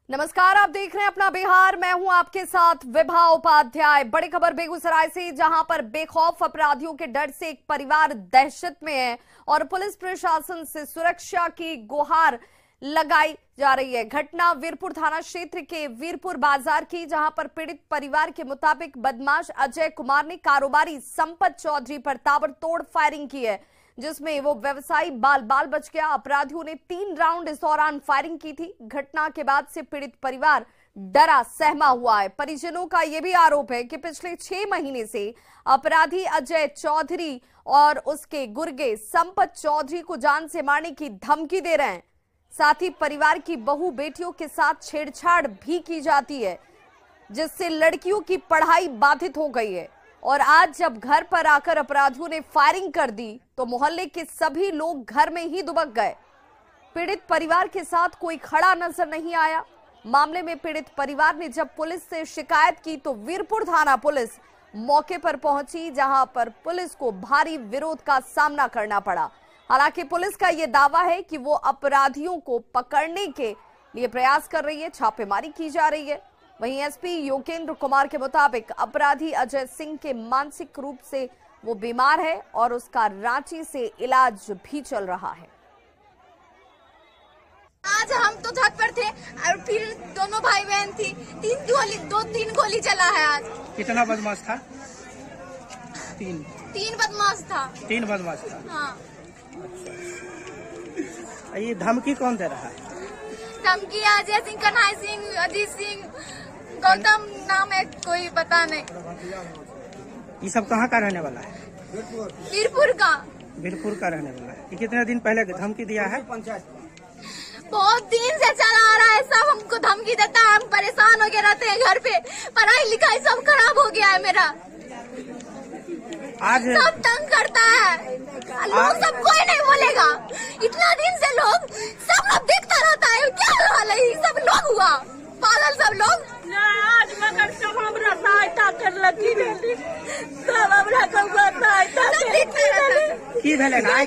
नमस्कार, आप देख रहे हैं अपना बिहार। मैं हूं आपके साथ विभा उपाध्याय। बड़ी खबर बेगूसराय से, जहां पर बेखौफ अपराधियों के डर से एक परिवार दहशत में है और पुलिस प्रशासन से सुरक्षा की गुहार लगाई जा रही है। घटना वीरपुर थाना क्षेत्र के वीरपुर बाजार की, जहां पर पीड़ित परिवार के मुताबिक बदमाश अजय कुमार ने कारोबारी संपत चौधरी पर ताबड़तोड़ फायरिंग की है, जिसमें वो व्यवसायी बाल बाल बच गया। अपराधियों ने 3 राउंड इस दौरान फायरिंग की थी। घटना के बाद से पीड़ित परिवार डरा सहमा हुआ है। परिजनों का यह भी आरोप है कि पिछले 6 महीने से अपराधी अजय चौधरी और उसके गुर्गे संपत चौधरी को जान से मारने की धमकी दे रहे हैं। साथ ही परिवार की बहू बेटियों के साथ छेड़छाड़ भी की जाती है, जिससे लड़कियों की पढ़ाई बाधित हो गई है। और आज जब घर पर आकर अपराधियों ने फायरिंग कर दी तो मोहल्ले के सभी लोग घर में ही दुबक गए। पीड़ित परिवार के साथ कोई खड़ा नजर नहीं आया। मामले में पीड़ित परिवार ने जब पुलिस से शिकायत की तो वीरपुर थाना पुलिस मौके पर पहुंची, जहां पर पुलिस को भारी विरोध का सामना करना पड़ा। हालांकि पुलिस का यह दावा है कि वो अपराधियों को पकड़ने के लिए प्रयास कर रही है, छापेमारी की जा रही है। वहीं एसपी योगेंद्र कुमार के मुताबिक अपराधी अजय सिंह के मानसिक रूप से वो बीमार है और उसका रांची से इलाज भी चल रहा है। आज हम तो छत पर थे और फिर दोनों भाई बहन थी। 3 गोली चला है आज। कितना बदमाश था? 3 बदमाश था। 3 बदमाश था। हाँ। ये धमकी कौन दे रहा है? धमकी अजय सिंह, कन्हैया सिंह, अजीत सिंह, गौतम नाम है, कोई पता नहीं। ये सब कहाँ का रहने वाला है? वीरपुर का। वीरपुर का रहने वाला है। ये कितने दिन पहले धमकी दिया है? बहुत दिन से चला आ रहा है। सब हमको धमकी देता है, हम परेशान हो गए रहते हैं घर पे। पढ़ाई लिखाई सब खराब हो गया है मेरा। आज सब तंग करता है। लोग सब कोई नहीं बोलेगा। इतना दिन से लोग सब लोग देखता रहता है। क्या हाल है? सब लोग हुआ पागल, सब लोग। आज मगर सब हमरा सहायता करलकी, सब हमरा सहायता की भेले ना? आय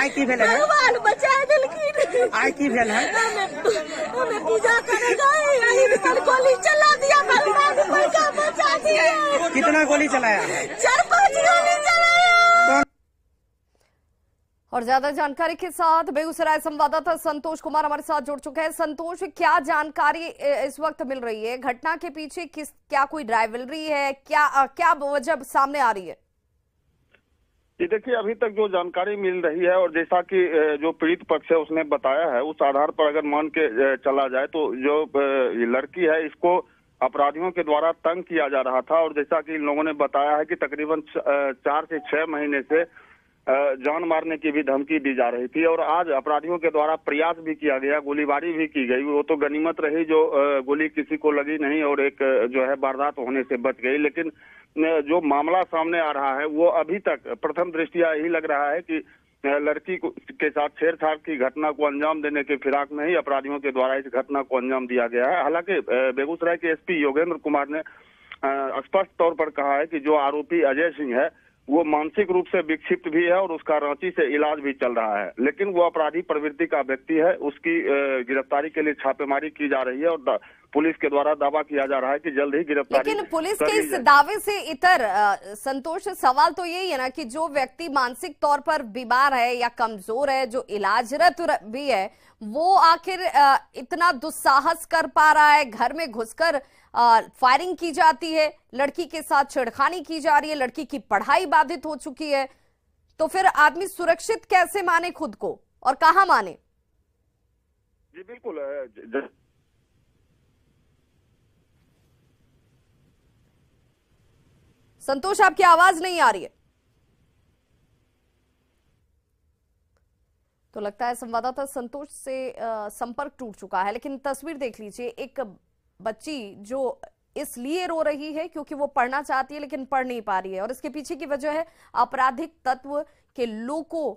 की भेले ना? बाल बचा दिलकी। आय की भेल है? हमें पूजा करे गए, कल गोली चला दिया, कल रात पैसा बचा दिया। कितना गोली चलाया? 4-5 गोली चलाया। और ज्यादा जानकारी के साथ बेगूसराय संवाददाता संतोष कुमार हमारे साथ जुड़ चुके हैं। संतोष, क्या जानकारी इस वक्त मिल रही है? घटना के पीछे क्या कोई राइवलरी है? क्या वजह सामने आ रही है? जी देखिए, अभी तक जो जानकारी मिल रही है और जैसा कि जो पीड़ित पक्ष है उसने बताया है, उस आधार पर अगर मान के चला जाए तो जो लड़की है इसको अपराधियों के द्वारा तंग किया जा रहा था। और जैसा कि इन लोगों ने बताया है कि तकरीबन 4 से 6 महीने से जान मारने की भी धमकी दी जा रही थी। और आज अपराधियों के द्वारा प्रयास भी किया गया, गोलीबारी भी की गई। वो तो गनीमत रही जो गोली किसी को लगी नहीं और एक जो है वारदात होने से बच गई। लेकिन जो मामला सामने आ रहा है वो अभी तक प्रथम दृष्टिया यही लग रहा है कि लड़की के साथ छेड़छाड़ की घटना को अंजाम देने के फिराक में ही अपराधियों के द्वारा इस घटना को अंजाम दिया गया है। हालांकि बेगूसराय के एसपी योगेंद्र कुमार ने स्पष्ट तौर पर कहा है कि जो आरोपी अजय सिंह है वो मानसिक रूप से विक्षिप्त भी है और उसका रांची से इलाज भी चल रहा है। लेकिन वो अपराधी प्रवृत्ति का व्यक्ति है, उसकी गिरफ्तारी के लिए छापेमारी की जा रही है और पुलिस के द्वारा दावा किया जा रहा है कि जल्द ही गिरफ्तारी। लेकिन पुलिस के इस दावे से इतर संतोष, सवाल तो यही है ना कि जो व्यक्ति मानसिक तौर पर बीमार है या कमजोर है, जो इलाजरत भी है, वो आखिर इतना दुस्साहस कर पा रहा है? घर में घुसकर फायरिंग की जाती है, लड़की के साथ छेड़खानी की जा रही है, लड़की की पढ़ाई बाधित हो चुकी है, तो फिर आदमी सुरक्षित कैसे माने खुद को और कहां माने? जी बिल्कुल। संतोष, आपकी आवाज नहीं आ रही है। तो लगता है संवाददाता संतोष से संपर्क टूट चुका है। लेकिन तस्वीर देख लीजिए, एक बच्ची जो इसलिए रो रही है क्योंकि वो पढ़ना चाहती है लेकिन पढ़ नहीं पा रही है, और इसके पीछे की वजह है आपराधिक तत्व के लोगों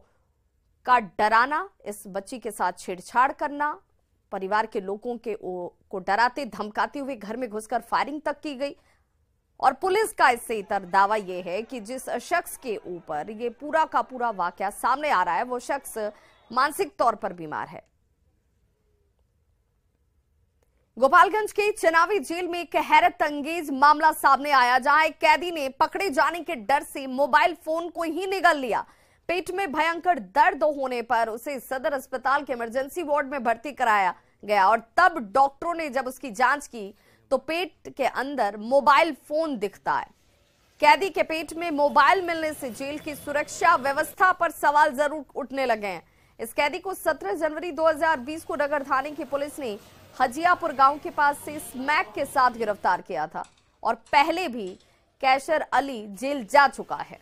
का डराना, इस बच्ची के साथ छेड़छाड़ करना, परिवार के लोगों को डराते धमकाते हुए घर में घुसकर फायरिंग तक की गई। और पुलिस का इससे इतर दावा यह है कि जिस शख्स के ऊपर ये पूरा का पूरा वाकया सामने आ रहा है वो शख्स मानसिक तौर पर बीमार है। गोपालगंज के चनावी जेल में एक हैरत अंगेज मामला सामने आया, जहां एक कैदी ने पकड़े जाने के डर से मोबाइल फोन को ही निगल लिया। पेट में भयंकर दर्द होने पर उसे सदर अस्पताल के इमरजेंसी वार्ड में भर्ती कराया गया और तब डॉक्टरों ने जब उसकी जांच की तो पेट के अंदर मोबाइल फोन दिखता है। कैदी के पेट में मोबाइल मिलने से जेल की सुरक्षा व्यवस्था पर सवाल जरूर उठने लगे हैं। इस कैदी को 17 जनवरी 2020 को नगर थाने की पुलिस ने हजियापुर गांव के पास से स्मैक के साथ गिरफ्तार किया था और पहले भी कैशर अली जेल जा चुका है।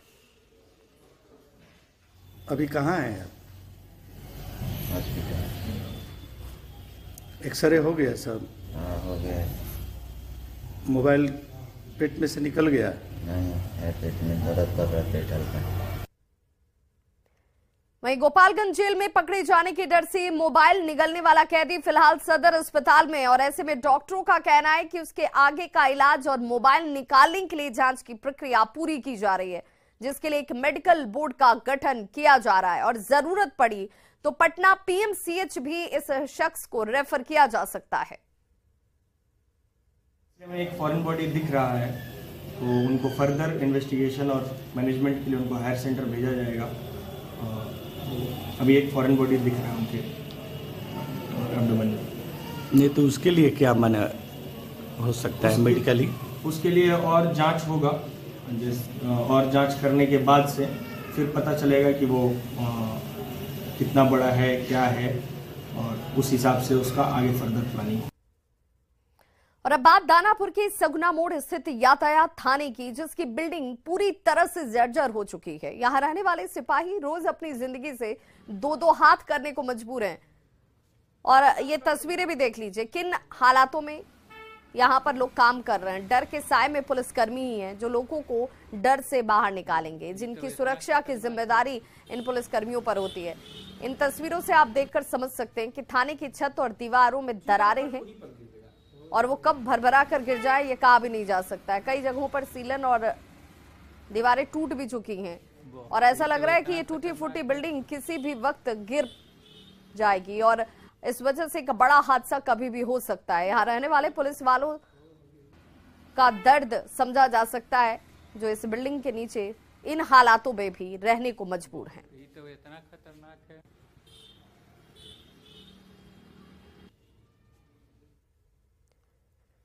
अभी कहाँ है आप? एक्सरे हो गया सब? हाँ, हो गया। मोबाइल पेट में से निकल गया? नहीं, पेट में दर्द कर रहा है, पेट हल्का। वहीं गोपालगंज जेल में पकड़े जाने के डर से मोबाइल निगलने वाला कैदी फिलहाल सदर अस्पताल में, और ऐसे में डॉक्टरों का कहना है कि उसके आगे का इलाज और मोबाइल निकालने के लिए जांच की प्रक्रिया पूरी की जा रही है, जिसके लिए एक मेडिकल बोर्ड का गठन किया जा रहा है और जरूरत पड़ी तो पटना पीएमसीएच भी इस शख्स को रेफर किया जा सकता है। में एक फॉरेन बॉडी दिख रहा है तो उनको फर्दर इन्वेस्टिगेशन और मैनेजमेंट के लिए उनको हायर सेंटर भेजा जाएगा। अभी एक फॉरेन बॉडी दिख रहा है उनके एब्डोमेन में। नहीं तो उसके लिए क्या माने हो सकता है मेडिकली? उसके लिए और जांच होगा, और जांच करने के बाद से फिर पता चलेगा कि वो कितना बड़ा है, क्या है, और उस हिसाब से उसका आगे फर्दर प्लानिंग। और अब बात दानापुर के सगुना मोड़ स्थित यातायात थाने की, जिसकी बिल्डिंग पूरी तरह से जर्जर हो चुकी है। यहां रहने वाले सिपाही रोज अपनी जिंदगी से दो हाथ करने को मजबूर हैं और ये तस्वीरें भी देख लीजिए किन हालातों में यहां पर लोग काम कर रहे हैं। डर के साए में पुलिसकर्मी ही हैं जो लोगों को डर से बाहर निकालेंगे, जिनकी सुरक्षा की जिम्मेदारी इन पुलिसकर्मियों पर होती है। इन तस्वीरों से आप देखकर समझ सकते हैं कि थाने की छत और दीवारों में दरारें हैं और वो कब भरभरा कर गिर जाए ये कहा भी नहीं जा सकता है। कई जगहों पर सीलन और दीवारें टूट भी चुकी हैं और ऐसा लग रहा है कि ये टूटी फूटी बिल्डिंग किसी भी वक्त गिर जाएगी और इस वजह से एक बड़ा हादसा कभी भी हो सकता है। यहाँ रहने वाले पुलिस वालों का दर्द समझा जा सकता है जो इस बिल्डिंग के नीचे इन हालातों में भी रहने को मजबूर हैं। ये तो इतना खतरनाक है।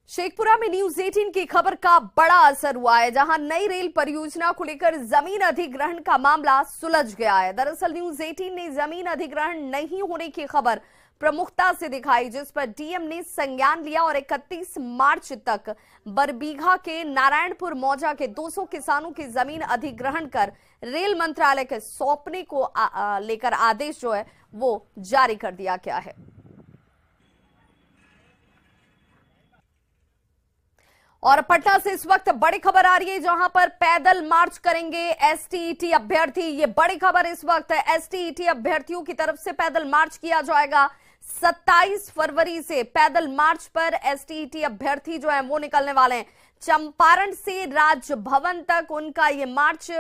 शेखपुरा में न्यूज 18 की खबर का बड़ा असर हुआ है, जहां नई रेल परियोजना को लेकर जमीन अधिग्रहण का मामला सुलझ गया है। दरअसल न्यूज 18 ने जमीन अधिग्रहण नहीं होने की खबर प्रमुखता से दिखाई, जिस पर डीएम ने संज्ञान लिया और 31 मार्च तक बरबीघा के नारायणपुर मौजा के 200 किसानों की जमीन अधिग्रहण कर रेल मंत्रालय के सौंपने को लेकर आदेश जो है वो जारी कर दिया गया है। और पटना से इस वक्त बड़ी खबर आ रही है, जहां पर पैदल मार्च करेंगे एसटीईटी अभ्यर्थी। ये बड़ी खबर इस वक्त है, एसटीईटी अभ्यर्थियों की तरफ से पैदल मार्च किया जाएगा। 27 फरवरी से पैदल मार्च पर एसटीईटी अभ्यर्थी जो है वो निकलने वाले हैं। चंपारण से राजभवन तक उनका ये मार्च,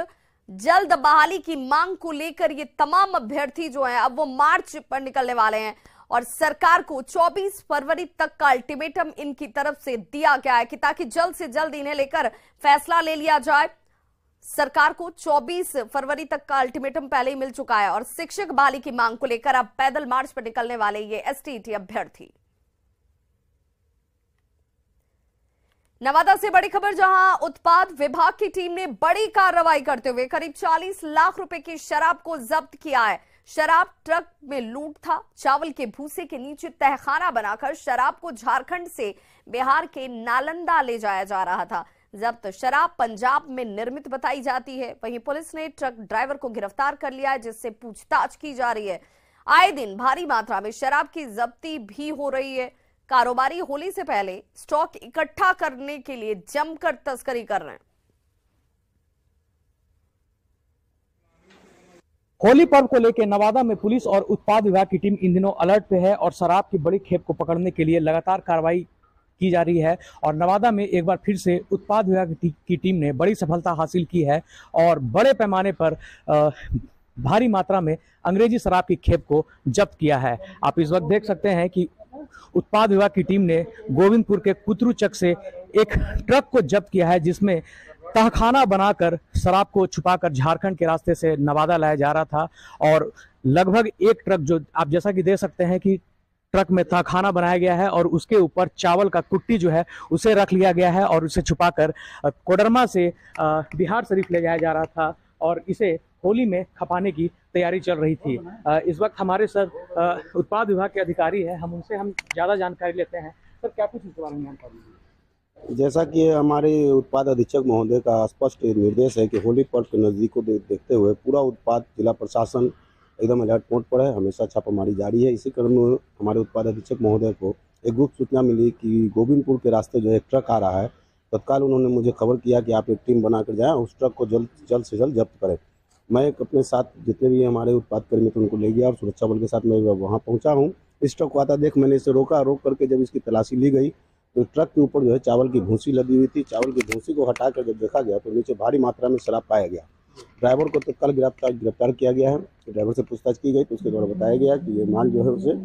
जल्द बहाली की मांग को लेकर ये तमाम अभ्यर्थी जो है अब वो मार्च पर निकलने वाले हैं और सरकार को 24 फरवरी तक का अल्टीमेटम इनकी तरफ से दिया गया है कि ताकि जल्द से जल्द इन्हें लेकर फैसला ले लिया जाए। सरकार को 24 फरवरी तक का अल्टीमेटम पहले ही मिल चुका है और शिक्षक बहाली की मांग को लेकर अब पैदल मार्च पर निकलने वाले ये एसटीईटी अभ्यर्थी। नवादा से बड़ी खबर, जहां उत्पाद विभाग की टीम ने बड़ी कार्रवाई करते हुए करीब 40 लाख रुपए की शराब को जब्त किया है। शराब ट्रक में लूट था। चावल के भूसे के नीचे तहखाना बनाकर शराब को झारखंड से बिहार के नालंदा ले जाया जा रहा था। जब्त शराब पंजाब में निर्मित बताई जाती है। वहीं पुलिस ने ट्रक ड्राइवर को गिरफ्तार कर लिया है, जिससे पूछताछ की जा रही है। आए दिन भारी मात्रा में शराब की जब्ती भी हो रही है। कारोबारी होली से पहले स्टॉक इकट्ठा करने के लिए जमकर तस्करी कर रहे हैं। होली पर्व को लेकर नवादा में पुलिस और उत्पाद विभाग की टीम इन दिनों अलर्ट पे है और शराब की बड़ी खेप को पकड़ने के लिए लगातार कार्रवाई की जा रही है। और नवादा में एक बार फिर से उत्पाद विभाग की टीम ने बड़ी सफलता हासिल की है और बड़े पैमाने पर भारी मात्रा में अंग्रेजी शराब की खेप को जब्त किया है। आप इस वक्त देख सकते हैं कि उत्पाद विभाग की टीम ने गोविंदपुर के कुतरूचक से एक ट्रक को जब्त किया है, जिसमें तहखाना बनाकर शराब को छुपाकर झारखंड के रास्ते से नवादा लाया जा रहा था। और लगभग एक ट्रक, जो आप जैसा कि देख सकते हैं कि ट्रक में तहखाना बनाया गया है और उसके ऊपर चावल का कुट्टी जो है उसे रख लिया गया है और उसे छुपाकर कोडरमा से बिहार शरीफ ले जाया जा रहा था और इसे होली में खपाने की तैयारी चल रही थी। इस वक्त हमारे सर उत्पाद विभाग के अधिकारी हैं, हम ज़्यादा जानकारी लेते हैं। सर, क्या कुछ इस बारे में जानकारी? जैसा कि हमारे उत्पाद अधीक्षक महोदय का स्पष्ट निर्देश है कि होली पर्व के नज़दीक को देखते हुए पूरा उत्पाद जिला प्रशासन एकदम अलर्ट मोड पर है, हमेशा छापामारी जारी है। इसी क्रम में हमारे उत्पाद अधीक्षक महोदय को एक गुप्त सूचना मिली कि गोविंदपुर के रास्ते जो एक ट्रक आ रहा है। तत्काल उन्होंने मुझे खबर किया कि आप एक टीम बनाकर जाएं, उस ट्रक को जल्द से जल्द जब्त करें। मैं अपने साथ जितने भी हमारे उत्पाद कर्मी थे उनको ले गया और सुरक्षा बल के साथ मैं वहाँ पहुँचा हूँ। इस ट्रक को आता देख मैंने इसे रोक करके जब इसकी तलाशी ली गई तो ट्रक के ऊपर जो है चावल की भूसी लदी हुई थी। चावल की भूसी को हटाकर जब देखा गया तो नीचे भारी मात्रा में शराब पाया गया। ड्राइवर को तत्काल गिरफ्तार किया गया है। ड्राइवर से पूछताछ की गई तो उसके द्वारा बताया गया कि ये माल जो है उसे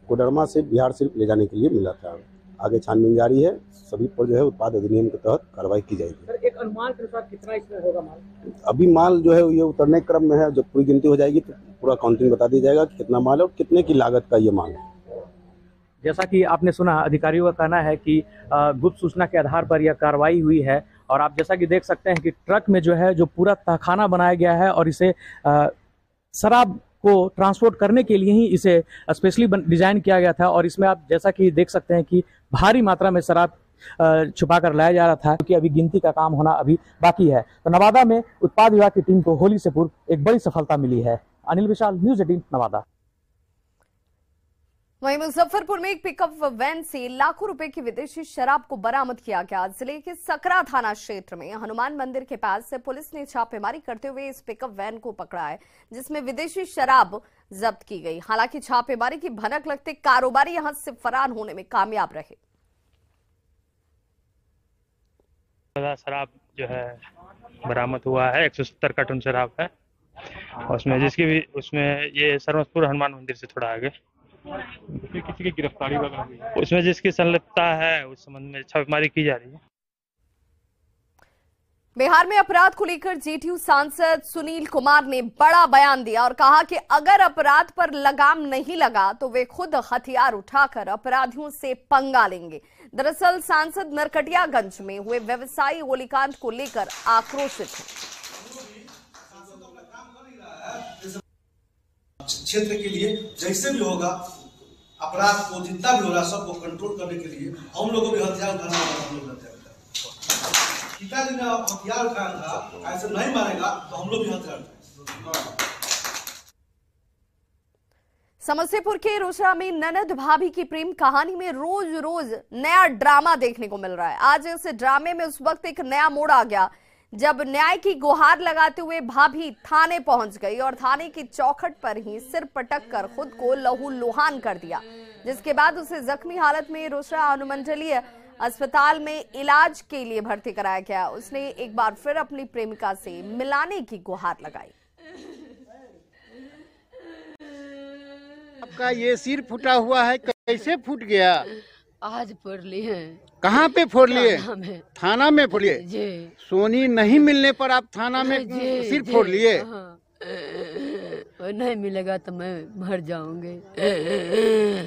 कोडरमा से बिहार सिर्फ ले जाने के लिए मिला था। आगे छानबीन जारी है, सभी पर जो है उत्पाद अधिनियम के तहत कार्रवाई की जाएगी। सर, एक अनुमान के अनुसार कितना इसमें होगा माल? अभी माल जो है ये उतरने के क्रम में है, जब पूरी गिनती हो जाएगी तो पूरा काउंटिंग बता दी जाएगा कि कितना माल है और कितने की लागत का ये माल है। जैसा कि आपने सुना, अधिकारियों का कहना है कि गुप्त सूचना के आधार पर यह कार्रवाई हुई है और आप जैसा कि देख सकते हैं कि ट्रक में जो है जो पूरा तहखाना बनाया गया है और इसे शराब को ट्रांसपोर्ट करने के लिए ही इसे स्पेशली डिजाइन किया गया था। और इसमें आप जैसा कि देख सकते हैं कि भारी मात्रा में शराब छुपा कर लाया जा रहा था, क्योंकि अभी गिनती का काम होना अभी बाकी है। तो नवादा में उत्पाद विभाग की टीम को होली से पूर्व एक बड़ी सफलता मिली है। अनिल विशाल, न्यूज़ 18 नवादा। वहीं मुजफ्फरपुर में एक पिकअप वैन से लाखों रुपए की विदेशी शराब को बरामद किया गया। जिले के सकरा थाना क्षेत्र में हनुमान मंदिर के पास से पुलिस ने छापेमारी करते हुए इस पिकअप वैन को पकड़ा है, जिसमें विदेशी शराब जब्त की गई। हालांकि छापेमारी की भनक लगते कारोबारी यहां से फरार होने में कामयाब रहे। शराब जो है बरामद हुआ है, 170 कार्टून शराब है। उसमें ये सरवसपुर हनुमान मंदिर से थोड़ा आगे किसी की गिरफ्तारी वगैरह हुई? उसमें जिसकी संलिप्तता है उस संबंध में छापेमारी की जा रही है। बिहार में अपराध को लेकर जेडीयू सांसद सुनील कुमार ने बड़ा बयान दिया और कहा कि अगर अपराध पर लगाम नहीं लगा तो वे खुद हथियार उठाकर अपराधियों से पंगा लेंगे। दरअसल सांसद नरकटियागंज में हुए व्यवसायी गोलीकांड को लेकर आक्रोशित हैं। क्षेत्र के लिए जैसे भी होगा अपराध को जितना भी होगा सबको कंट्रोल करने के लिए हम लोगों को भी हथियार उठाना होगा। हम लोग पिताजी ने हथियार उठाया था, ऐसे नहीं मारेगा तो हम लोग भी हथियार उठाएंगे। समस्तीपुर के रोसड़ा में ननद भाभी की प्रेम कहानी में रोज रोज नया ड्रामा देखने को मिल रहा है। आज इस ड्रामे में उस वक्त एक नया मोड़ आ गया जब न्याय की गुहार लगाते हुए भाभी थाने पहुंच गई और थाने की चौखट पर ही सिर पटक कर खुद को लहूलुहान कर दिया, जिसके बाद उसे जख्मी हालत में रोसड़ा अनुमंडलीय अस्पताल में इलाज के लिए भर्ती कराया गया। उसने एक बार फिर अपनी प्रेमिका से मिलाने की गुहार लगाई। आपका ये सिर फूटा हुआ है, कैसे फूट गया? आज फोड़ लिए। कहाँ पे फोड़ लिए? थाना में फोड़ लिए। सोनी नहीं मिलने पर आप थाना में सिर फोड़ लिए? नहीं मिलेगा तो मैं मर जाऊंगी।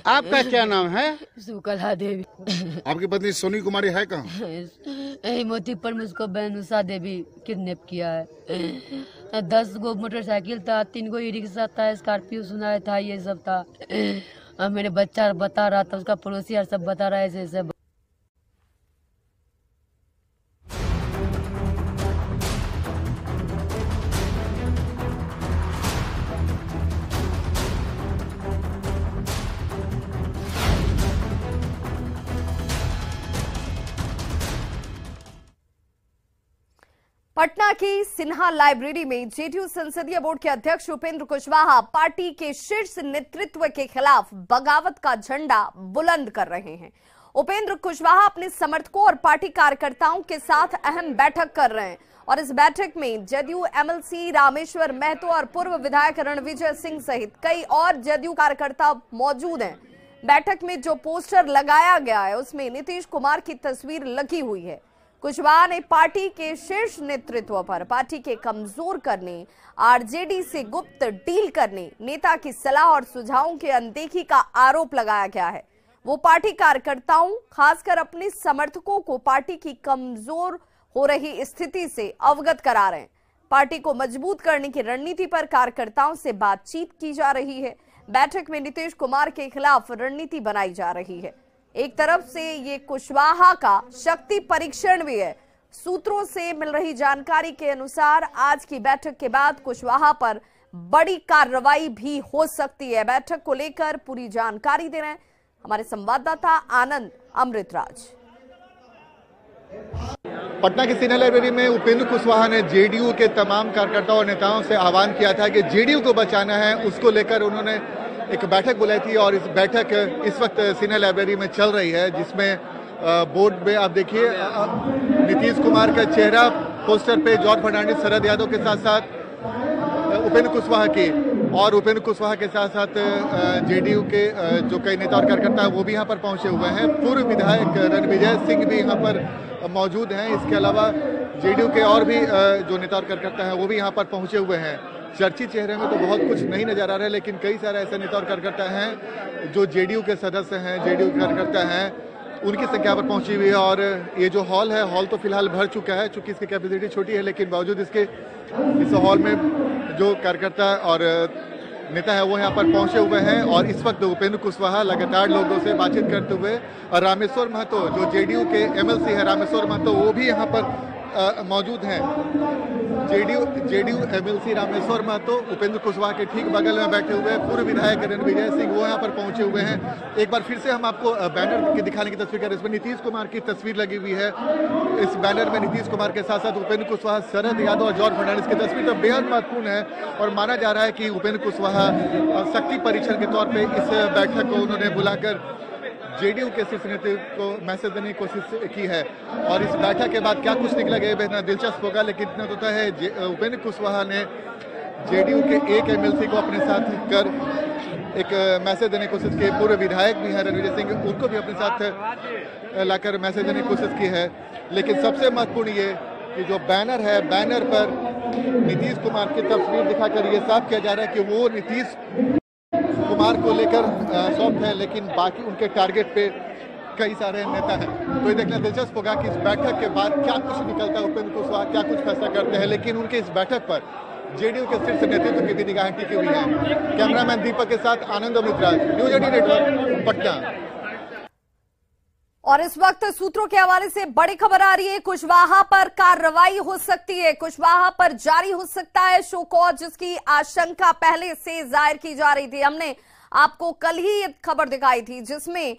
आपका क्या नाम है? सुकला देवी। आपकी पत्नी सोनी कुमारी है कहाँ? यही मोती पर मुझको बहन उषा देवी किडनैप किया है। 10 गो मोटरसाइकिल था, 3 गो ई रिक्शा था, स्कॉर्पियो सुनाया था, ये सब था। और मेरे बच्चा बता रहा था, उसका पड़ोसी और सब बता रहा है ऐसे। पटना की सिन्हा लाइब्रेरी में जेडीयू संसदीय बोर्ड के अध्यक्ष उपेंद्र कुशवाहा पार्टी के शीर्ष नेतृत्व के खिलाफ बगावत का झंडा बुलंद कर रहे हैं। उपेंद्र कुशवाहा अपने समर्थकों और पार्टी कार्यकर्ताओं के साथ अहम बैठक कर रहे हैं और इस बैठक में जदयू एमएलसी रामेश्वर महतो और पूर्व विधायक रणविजय सिंह सहित कई और जदयू कार्यकर्ता मौजूद हैं। बैठक में जो पोस्टर लगाया गया है उसमें नीतीश कुमार की तस्वीर लगी हुई है। कुशवाहा ने पार्टी के शीर्ष नेतृत्व पर पार्टी के कमजोर करने, आरजेडी से गुप्त डील करने, नेता की सलाह और सुझावों की अनदेखी का आरोप लगाया गया है। वो पार्टी कार्यकर्ताओं, खासकर अपने समर्थकों को पार्टी की कमजोर हो रही स्थिति से अवगत करा रहे हैं। पार्टी को मजबूत करने की रणनीति पर कार्यकर्ताओं से बातचीत की जा रही है। बैठक में नीतीश कुमार के खिलाफ रणनीति बनाई जा रही है। एक तरफ से ये कुशवाहा का शक्ति परीक्षण भी है। सूत्रों से मिल रही जानकारी के अनुसार आज की बैठक के बाद कुशवाहा पर बड़ी कार्रवाई भी हो सकती है। बैठक को लेकर पूरी जानकारी दे रहे हैं हमारे संवाददाता आनंद अमृतराज। पटना की सिन्हा लाइब्रेरी में उपेंद्र कुशवाहा ने जेडीयू के तमाम कार्यकर्ताओं और नेताओं से आह्वान किया था कि जेडीयू को बचाना है। उसको लेकर उन्होंने एक बैठक बुलाई थी और इस बैठक इस वक्त सिन्हा लाइब्रेरी में चल रही है, जिसमें बोर्ड में आप देखिए नीतीश कुमार का चेहरा, पोस्टर पे जॉर्ज फर्नांडिस, शरद यादव के साथ साथ उपेंद्र कुशवाहा की, और उपेंद्र कुशवाहा के साथ साथ जेडीयू के जो कई नेता और कार्यकर्ता हैं वो भी यहाँ पर पहुंचे हुए हैं। पूर्व विधायक रणविजय सिंह भी यहाँ पर मौजूद हैं। इसके अलावा जेडीयू के और भी जो नेता और कार्यकर्ता हैं वो भी यहाँ पर पहुंचे हुए हैं। चर्चित चेहरे में तो बहुत कुछ नहीं नजर आ रहा है, लेकिन कई सारे ऐसे नेता और कार्यकर्ता हैं जो जेडीयू के सदस्य हैं, जेडीयू के कार्यकर्ता हैं, उनकी संख्या पर पहुंची हुई है। और ये जो हॉल है, हॉल तो फिलहाल भर चुका है, चूंकि इसकी कैपेसिटी छोटी है, लेकिन बावजूद इसके इस हॉल में जो कार्यकर्ता और नेता है वो यहाँ पर पहुंचे हुए हैं। और इस वक्त उपेंद्र कुशवाहा लगातार लोगों से बातचीत करते हुए, और रामेश्वर महतो जो जेडीयू के एमएलसी है, रामेश्वर महतो, वो भी यहाँ पर मौजूद हैं। जेडीयू एमएलसी रामेश्वर महतो उपेंद्र कुशवाहा के ठीक बगल में बैठे हुए हैं। पूर्व विधायक रणविजय सिंह वो यहाँ पर पहुंचे हुए हैं। एक बार फिर से हम आपको बैनर की दिखाने की तस्वीर कर रहे हैं। इसमें नीतीश कुमार की तस्वीर लगी हुई है। इस बैनर में नीतीश कुमार के साथ साथ उपेंद्र कुशवाहा, शरद यादव और जॉर्ज फर्नांडिस की तस्वीर तो बेहद महत्वपूर्ण है। और माना जा रहा है कि उपेंद्र कुशवाहा शक्ति परीक्षण के तौर पर इस बैठक को उन्होंने बुलाकर जेडीयू के शीर्ष नेतृत्व को मैसेज देने की कोशिश की है। और इस बैठक के बाद क्या कुछ निकलेगा ये बेहद दिलचस्प होगा, लेकिन इतना तो है उपेंद्र कुशवाहा ने जेडीयू के एक एमएलसी को अपने साथ कर एक मैसेज देने की कोशिश की। पूर्व विधायक भी हैं रणविजय सिंह, उनको भी अपने साथ लाकर मैसेज देने की कोशिश की है। लेकिन सबसे महत्वपूर्ण ये कि जो बैनर है, बैनर पर नीतीश कुमार की तस्वीर दिखाकर ये साफ किया जा रहा है कि वो नीतीश कुमार को लेकर सॉफ्ट है, लेकिन बाकी उनके टारगेट पे कई सारे नेता हैं। तो ये देखना दिलचस्प होगा कि इस बैठक के बाद क्या कुछ निकलता है, उपेंद्र कुशवाहा क्या कुछ फैसला करते हैं। लेकिन उनके इस बैठक पर जेडीयू के शीर्ष नेतृत्व की भी निगाहें टिकी हुई हैं। कैमरामैन दीपक के साथ आनंद अमृतराज, न्यूज 18 नेटवर्क, पटना। और इस वक्त सूत्रों के हवाले से बड़ी खबर आ रही है, कुशवाहा पर कार्रवाई हो सकती है, कुशवाहा पर जारी हो सकता है शो कॉज, जिसकी आशंका पहले से जाहिर की जा रही थी। हमने आपको कल ही ये खबर दिखाई थी जिसमें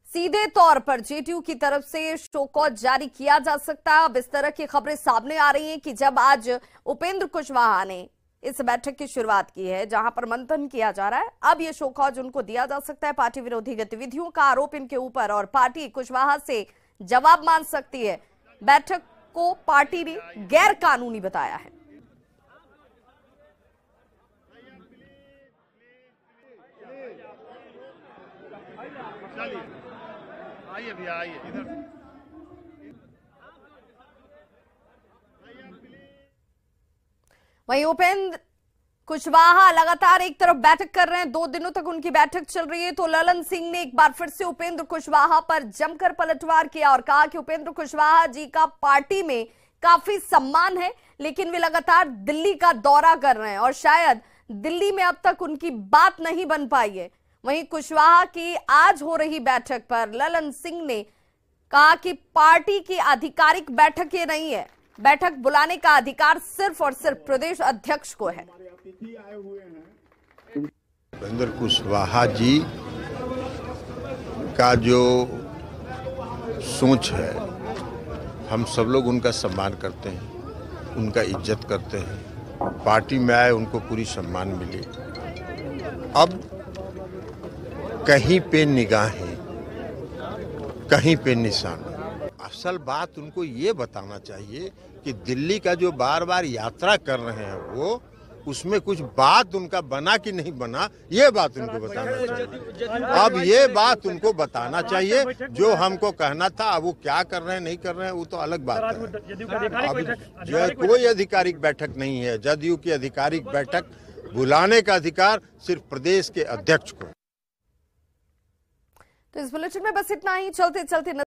सीधे तौर पर जेडीयू की तरफ से शो कॉज जारी किया जा सकता है। अब इस तरह की खबरें सामने आ रही हैं कि जब आज उपेंद्र कुशवाहा ने इस बैठक की शुरुआत की है जहां पर मंथन किया जा रहा है, अब ये शो कॉज उनको दिया जा सकता है। पार्टी विरोधी गतिविधियों का आरोप इनके ऊपर, और पार्टी कुशवाहा से जवाब मांग सकती है। बैठक को पार्टी ने गैर कानूनी बताया है। आइए भैया, आइए इधर। वहीं उपेंद्र कुशवाहा लगातार एक तरफ बैठक कर रहे हैं, 2 दिनों तक उनकी बैठक चल रही है। तो ललन सिंह ने एक बार फिर से उपेंद्र कुशवाहा पर जमकर पलटवार किया और कहा कि उपेंद्र कुशवाहा जी का पार्टी में काफी सम्मान है, लेकिन वे लगातार दिल्ली का दौरा कर रहे हैं और शायद दिल्ली में अब तक उनकी बात नहीं बन पाई है। वहीं कुशवाहा की आज हो रही बैठक पर ललन सिंह ने कहा कि पार्टी की आधिकारिक बैठक ये नहीं है, बैठक बुलाने का अधिकार सिर्फ और सिर्फ प्रदेश अध्यक्ष को है। उपेंद्र कुशवाहा जी का जो सोच है, हम सब लोग उनका सम्मान करते हैं, उनका इज्जत करते हैं। पार्टी में आए उनको पूरी सम्मान मिले। अब कहीं पे निगाहें, कहीं पे निशाना। असल बात उनको ये बताना चाहिए कि दिल्ली का जो बार बार यात्रा कर रहे हैं उसमें कुछ बात उनका बना कि नहीं बना, ये बात उनको बताना चाहिए। अब ये बात उनको बताना चाहिए। जो हमको कहना था, अब वो क्या कर रहे हैं नहीं कर रहे हैं वो तो अलग बात है। अब कोई आधिकारिक बैठक नहीं है। जदयू की आधिकारिक बैठक बुलाने का अधिकार सिर्फ प्रदेश के अध्यक्ष को। तो इस बुलेटिन में बस इतना ही। चलते चलते